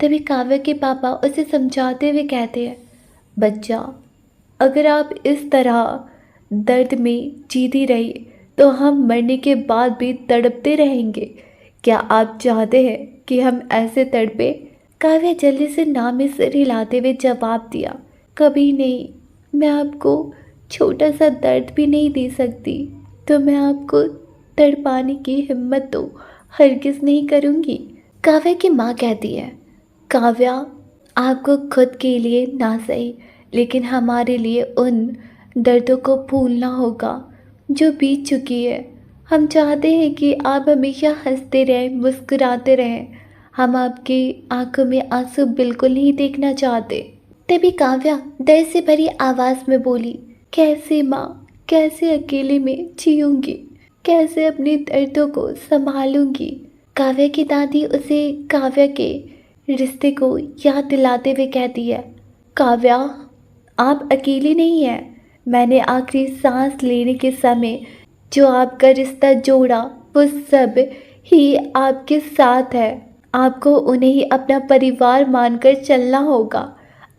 तभी काव्या के पापा उसे समझाते हुए कहते हैं, बच्चा, अगर आप इस तरह दर्द में जीती रही तो हम मरने के बाद भी तड़पते रहेंगे। क्या आप चाहते हैं कि हम ऐसे तड़पे? काव्या जल्दी से ना में सिर हिलाते हुए जवाब दिया, कभी नहीं। मैं आपको छोटा सा दर्द भी नहीं दे सकती, तो मैं आपको तड़पाने की हिम्मत तो हरगिज़ नहीं करूँगी। काव्या की माँ कहती है, काव्या, आपको खुद के लिए ना सही लेकिन हमारे लिए उन दर्दों को भूलना होगा जो बीत चुकी है। हम चाहते हैं कि आप हमेशा हंसते रहें, मुस्कुराते रहें। हम आपकी आंखों में आंसू बिल्कुल नहीं देखना चाहते। तभी काव्या दर्द से भरी आवाज़ में बोली, कैसे माँ, कैसे अकेले में जीऊँगी, कैसे अपने दर्दों को संभालूंगी। काव्या की दादी उसे काव्या के रिश्ते को याद दिलाते हुए कहती है, काव्या, आप अकेली नहीं हैं। मैंने आखिरी सांस लेने के समय जो आपका रिश्ता जोड़ा वो सब ही आपके साथ है। आपको उन्हें ही अपना परिवार मानकर चलना होगा।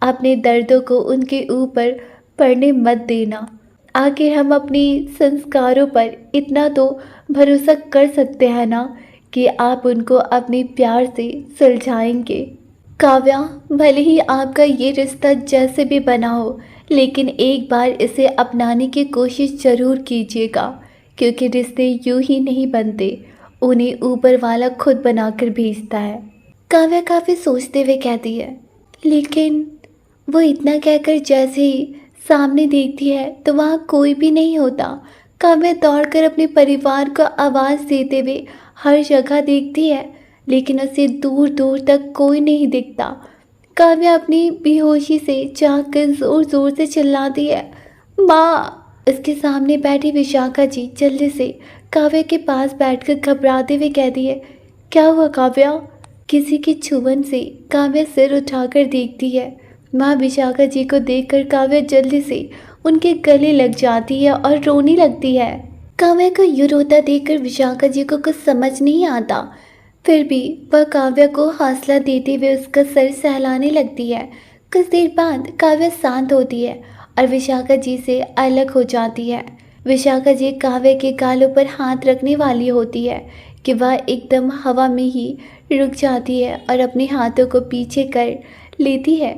अपने दर्दों को उनके ऊपर पड़ने मत देना। आखिर हम अपने संस्कारों पर इतना तो भरोसा कर सकते हैं ना कि आप उनको अपने प्यार से सुलझाएंगे। काव्या, भले ही आपका ये रिश्ता जैसे भी बना हो, लेकिन एक बार इसे अपनाने की कोशिश ज़रूर कीजिएगा, क्योंकि रिश्ते यूं ही नहीं बनते, उन्हें ऊपर वाला खुद बनाकर भेजता है। काव्या काफ़ी सोचते हुए कहती है, लेकिन वो इतना कहकर जैसे ही सामने देखती है तो वहाँ कोई भी नहीं होता। काव्या दौड़कर अपने परिवार को आवाज़ देते हुए हर जगह देखती है, लेकिन उसे दूर दूर तक कोई नहीं दिखता। काव्या अपनी बेहोशी से जागकर ज़ोर ज़ोर से चिल्लाती है, माँ। उसके सामने बैठी विशाखा जी जल्दी से काव्या के पास बैठकर घबराते हुए कहती है, क्या हुआ काव्या? किसी की छुअन से काव्या सिर उठाकर देखती है। माँ विशाखा जी को देखकर काव्या जल्दी से उनके गले लग जाती है और रोने लगती है। काव्या को यूँ रोता देखकर विशाखा जी को कुछ समझ नहीं आता, फिर भी वह काव्या को हौसला देते हुए उसका सर सहलाने लगती है। कुछ देर बाद काव्या शांत होती है और विशाखा जी से अलग हो जाती है। विशाखा जी काव्या के गालों पर हाथ रखने वाली होती है कि वह एकदम हवा में ही रुक जाती है और अपने हाथों को पीछे कर लेती है।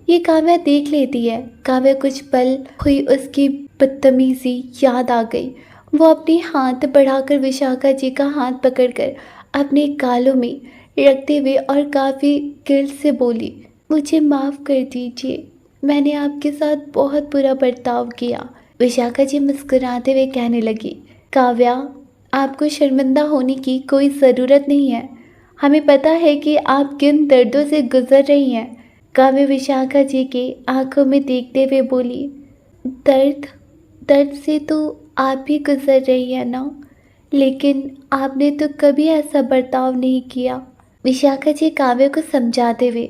ये काव्या देख लेती है। काव्या कुछ पल हुई उसकी बदतमीजी याद आ गई। वो अपने हाथ बढ़ाकर विशाखा जी का हाथ पकड़कर अपने गालों में रखते हुए और काफ़ी गिल्ट से बोली, मुझे माफ़ कर दीजिए, मैंने आपके साथ बहुत बुरा बर्ताव किया। विशाखा जी मुस्कुराते हुए कहने लगी, काव्या, आपको शर्मिंदा होने की कोई ज़रूरत नहीं है। हमें पता है कि आप किन दर्दों से गुजर रही हैं। काव्या विशाखा जी के आंखों में देखते हुए बोली, दर्द से तो आप भी गुजर रही है ना, लेकिन आपने तो कभी ऐसा बर्ताव नहीं किया। विशाखा जी काव्या को समझाते हुए,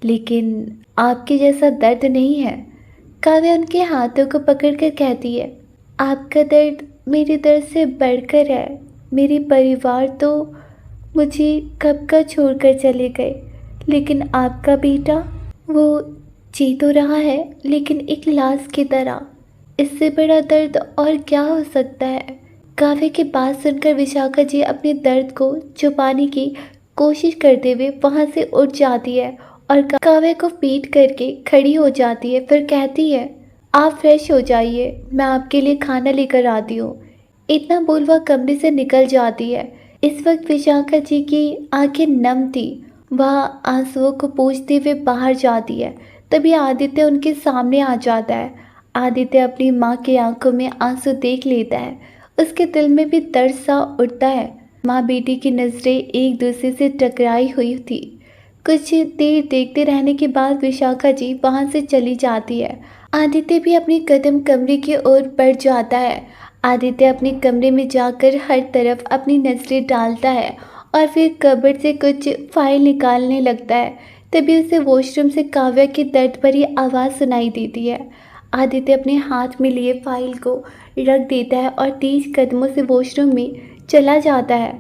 लेकिन आपके जैसा दर्द नहीं है। काव्या उनके हाथों को पकड़कर कहती है, आपका दर्द मेरे दर्द से बढ़कर है। मेरे परिवार तो मुझे कब का छोड़कर चले गए, लेकिन आपका बेटा, वो जी तो रहा है लेकिन एक लाश की तरह। इससे बड़ा दर्द और क्या हो सकता है। काव्या की बात सुनकर विशाखा जी अपने दर्द को छुपाने की कोशिश करते हुए वहाँ से उठ जाती है और काव्या को पीट करके खड़ी हो जाती है। फिर कहती है, आप फ्रेश हो जाइए, मैं आपके लिए खाना लेकर आती हूँ। इतना बोल वह कमरे से निकल जाती है। इस वक्त विशाखा जी की आंखें नम थी। वह आंसुओं को पोंछते हुए बाहर जाती है। तभी आदित्य उनके सामने आ जाता है। आदित्य अपनी माँ की आंखों में आंसू देख लेता है। उसके दिल में भी दर्द सा उठता है। माँ बेटी की नज़रें एक दूसरे से टकराई हुई थी। कुछ देर देखते रहने के बाद विशाखा जी वहाँ से चली जाती है। आदित्य भी अपनी कदम कमरे की ओर बढ़ जाता है। आदित्य अपने कमरे में जाकर हर तरफ अपनी नज़रें डालता है और फिर कबर्ड से कुछ फाइल निकालने लगता है। तभी उसे वॉशरूम से काव्या की दर्द भरी आवाज़ सुनाई देती है। आदित्य अपने हाथ में लिए फाइल को रख देता है और तेज कदमों से वॉशरूम में चला जाता है।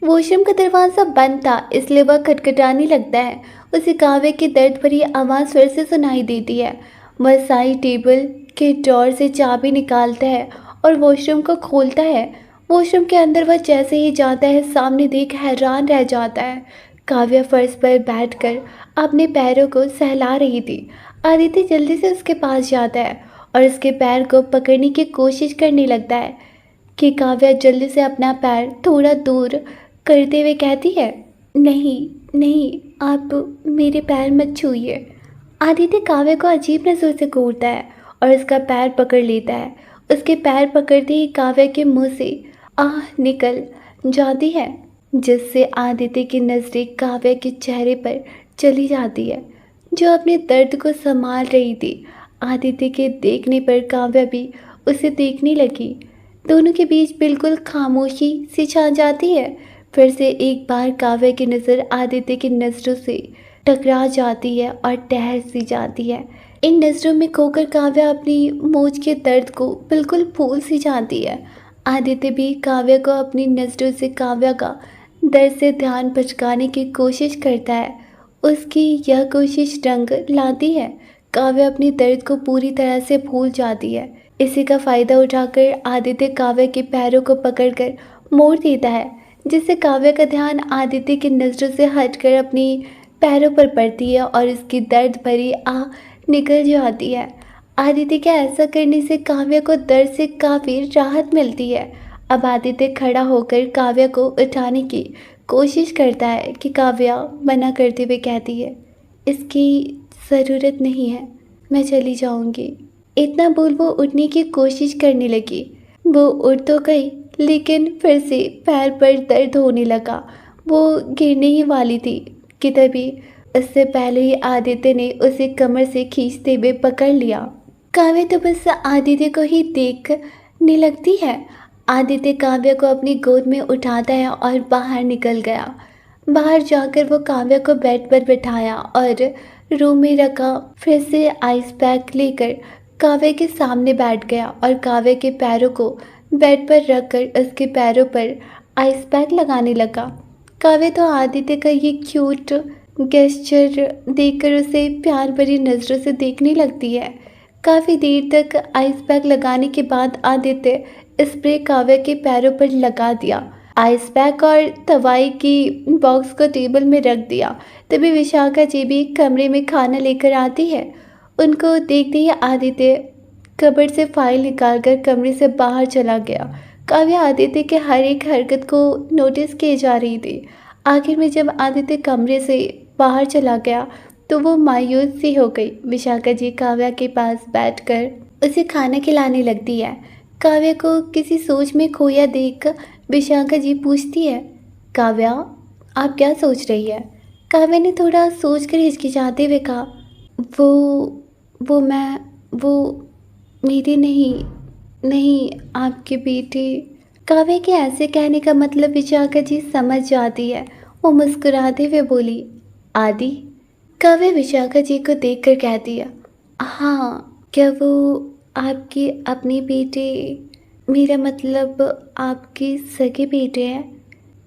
वॉशरूम का दरवाज़ा बंद था, इसलिए वह खटखटाने लगता है। उसे काव्य की दर्द भरी आवाज़ फिर से सुनाई देती है। वह साइड टेबल के ड्रॉर से चाबी निकालता है और वॉशरूम को खोलता है। वॉशरूम के अंदर वह जैसे ही जाता है, सामने देख हैरान रह जाता है। काव्य फर्श पर बैठकर अपने पैरों को सहला रही थी। आदित्य जल्दी से उसके पास जाता है और उसके पैर को पकड़ने की कोशिश करने लगता है कि काव्या जल्दी से अपना पैर थोड़ा दूर करते हुए कहती है, नहीं नहीं, आप मेरे पैर मत छूइए। आदित्य काव्य को अजीब नज़र से घूरता है और उसका पैर पकड़ लेता है। उसके पैर पकड़ते ही काव्य के मुंह से आह निकल जाती है, जिससे आदित्य की नज़रें काव्य के चेहरे पर चली जाती है, जो अपने दर्द को संभाल रही थी। आदित्य के देखने पर काव्य भी उसे देखने लगी। दोनों के बीच बिल्कुल खामोशी सी छा जाती है। फिर से एक बार काव्य की नज़र आदित्य की नज़रों से टकरा जाती है और ठहर सी जाती है। इन नज़रों में खोकर काव्य अपनी मोच के दर्द को बिल्कुल भूल सी जाती है। आदित्य भी काव्य को अपनी नज़रों से काव्य का दर्द से ध्यान भटकाने की कोशिश करता है। उसकी यह कोशिश रंग लाती है। काव्य अपने दर्द को पूरी तरह से भूल जाती है। इसी का फ़ायदा उठाकर आदित्य काव्य के पैरों को पकड़कर मोड़ देता है, जिससे काव्य का ध्यान आदित्य की नज़रों से हटकर अपनी पैरों पर पड़ती है और इसकी दर्द भरी आह निकल जाती है। आदित्य के ऐसा करने से काव्य को दर्द से काफ़ी राहत मिलती है। अब आदित्य खड़ा होकर काव्य को उठाने की कोशिश करता है कि काव्या मना करते हुए कहती है, इसकी ज़रूरत नहीं है, मैं चली जाऊंगी। इतना बोल वो उठने की कोशिश करने लगी। वो उठ तो गई, लेकिन फिर से पैर पर दर्द होने लगा। वो गिरने ही वाली थी कि तभी उससे पहले ही आदित्य ने उसे कमर से खींचते हुए पकड़ लिया। काव्य तो बस आदित्य को ही देखने लगती है। आदित्य काव्य को अपनी गोद में उठाता है और बाहर निकल गया। बाहर जाकर वो काव्य को बेड पर बिठाया और रूम में रखा फिर से आइस पैक लेकर काव्य के सामने बैठ गया और काव्य के पैरों को बेड पर रखकर उसके पैरों पर आइस पैक लगाने लगा। काव्य तो आदित्य का ये क्यूट गेस्चर देखकर उसे प्यार भरी नज़रों से देखने लगती है। काफ़ी देर तक आइस पैक लगाने के बाद आदित्य स्प्रे काव्य के पैरों पर लगा दिया। आइस पैक और दवाई की बॉक्स को टेबल में रख दिया। तभी विशाखा जी भी कमरे में खाना लेकर आती है। उनको देखते ही आदित्य कबर्ड से फाइल निकालकर कमरे से बाहर चला गया। काव्य आदित्य के हर एक हरकत को नोटिस किए जा रही थी। आखिर में जब आदित्य कमरे से बाहर चला गया तो वो मायूस सी हो गई। विशाखा जी काव्य के पास बैठकर उसे खाना खिलाने लगती है। काव्य को किसी सोच में खोया देख विशाखा जी पूछती है, काव्या आप क्या सोच रही है? काव्य ने थोड़ा सोचकर हिचकिचाते हुए कहा, वो मेरी नहीं आपके बेटे। काव्य के ऐसे कहने का मतलब विशाखा जी समझ जाती है। वो मुस्कुराते हुए बोली, आदि। काव्य विशाखा जी को देखकर कहती है, हाँ, क्या वो आपके अपने बेटे, मेरा मतलब आपके सगे बेटे हैं?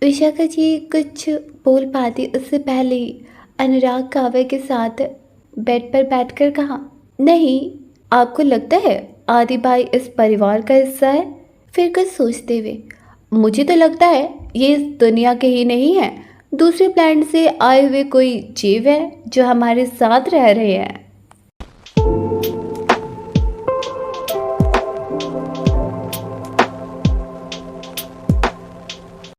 विशाखा जी कुछ बोल पाती उससे पहले ही अनुराग काव्य के साथ बेड पर बैठकर कहा, नहीं, आपको लगता है आदि भाई इस परिवार का हिस्सा है? फिर कुछ सोचते हुए, मुझे तो लगता है ये इस दुनिया के ही नहीं है, दूसरे प्लैनेट से आए हुए कोई जीव है जो हमारे साथ रह रहे हैं।